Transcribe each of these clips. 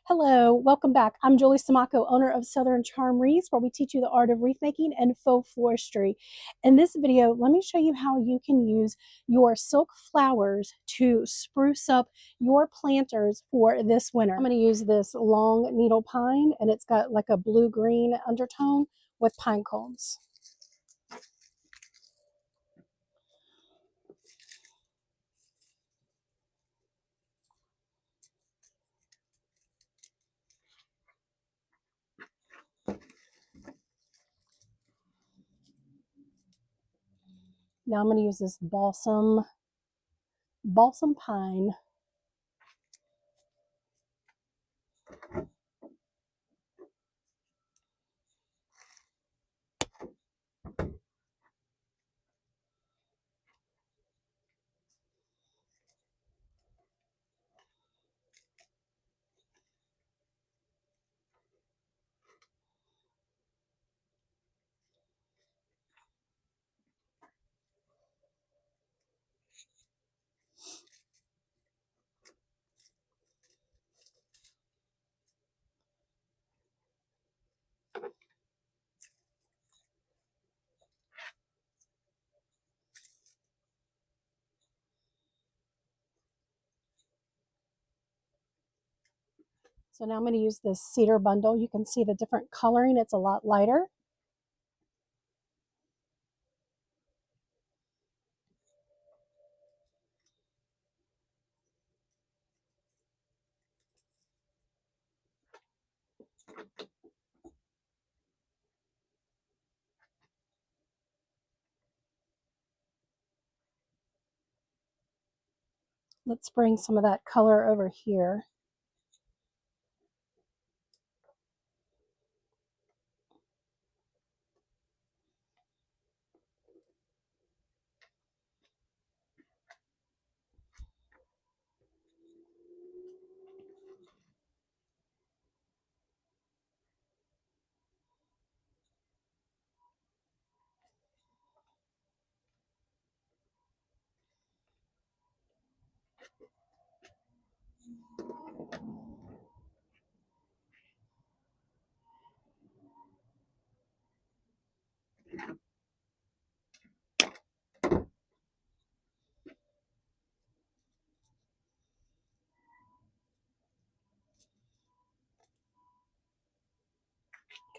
Hello, welcome back. I'm Julie Siomacco, owner of Southern Charm Wreaths, where we teach you the art of wreath making and faux floristry. In this video, let me show you how you can use your silk flowers to spruce up your planters for this winter. I'm going to use this long needle pine, and it's got like a blue-green undertone with pine cones. Now I'm going to use this balsam pine. So now I'm going to use this cedar bundle. You can see the different coloring. It's a lot lighter. Let's bring some of that color over here.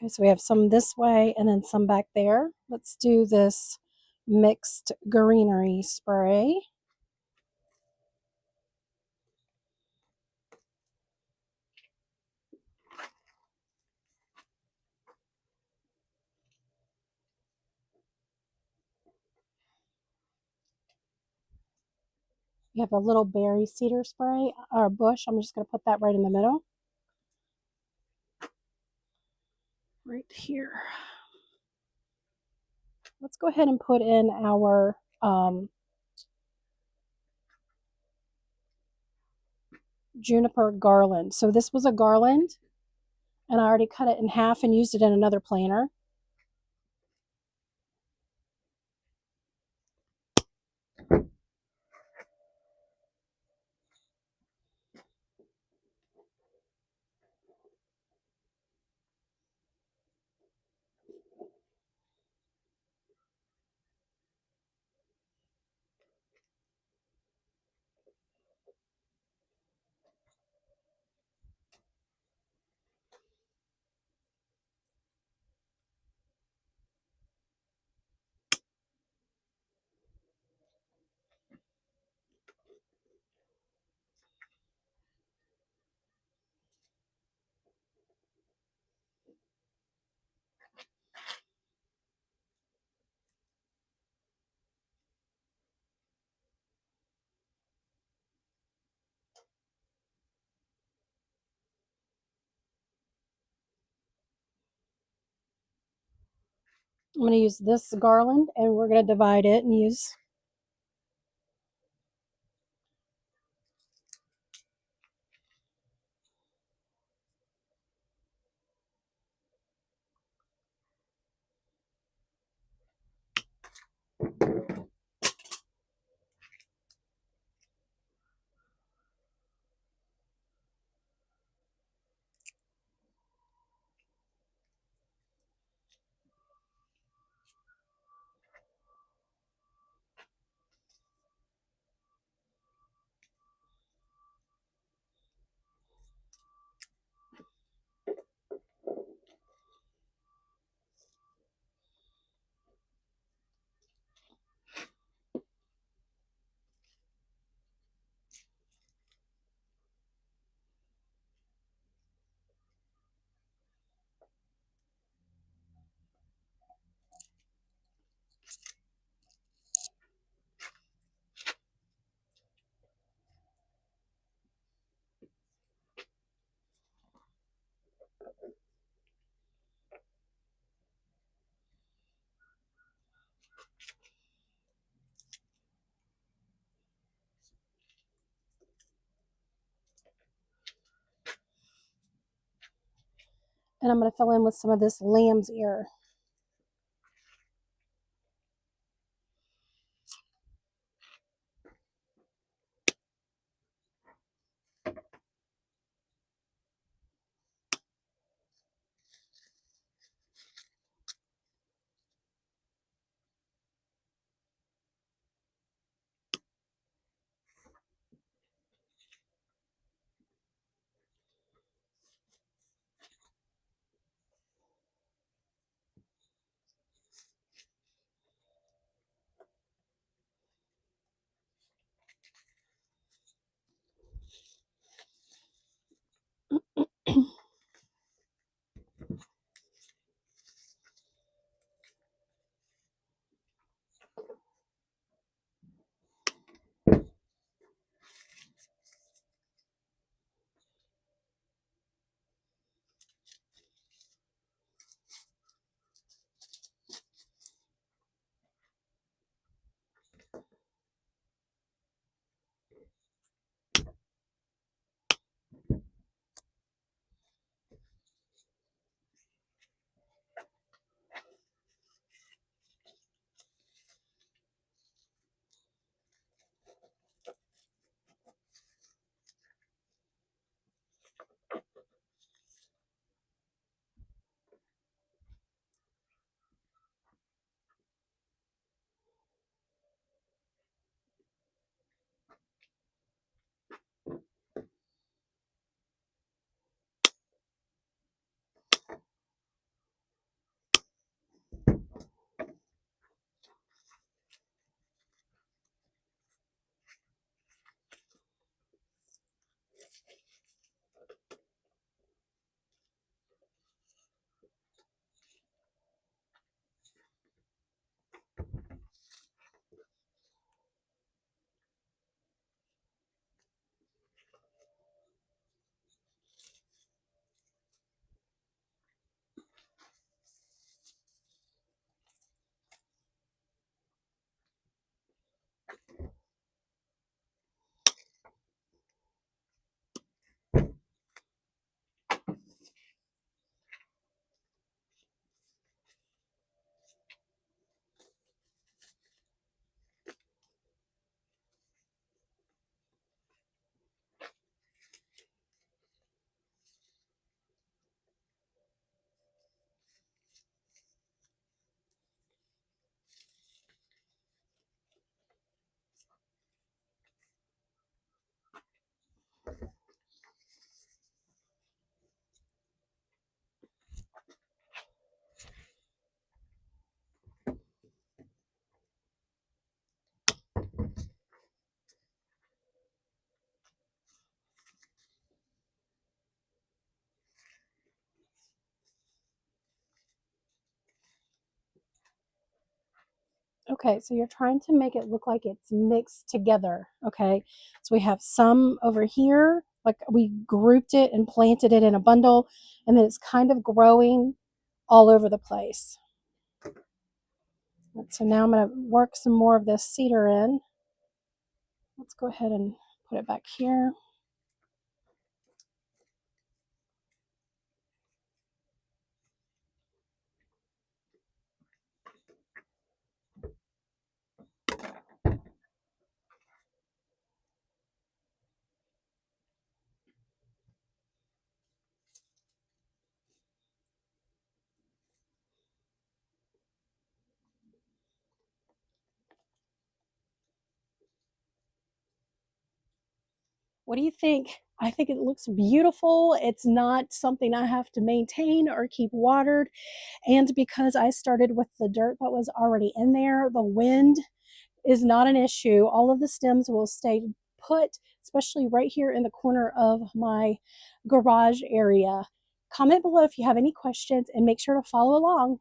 Okay, so we have some this way and then some back there. Let's do this mixed greenery spray. We have a little berry cedar spray or bush. I'm just going to put that right in the middle. Right here. Let's go ahead and put in our juniper garland. So this was a garland, and I already cut it in half and used it in another planter. I'm going to use this garland, and we're going to divide it and use And I'm going to fill in with some of this lamb's ear. Okay, so you're trying to make it look like it's mixed together, okay? So we have some over here, like we grouped it and planted it in a bundle, and then it's kind of growing all over the place. So now I'm going to work some more of this cedar in. Let's go ahead and put it back here. What do you think? I think it looks beautiful. It's not something I have to maintain or keep watered. And because I started with the dirt that was already in there, the wind is not an issue. All of the stems will stay put, especially right here in the corner of my garage area. Comment below if you have any questions and make sure to follow along.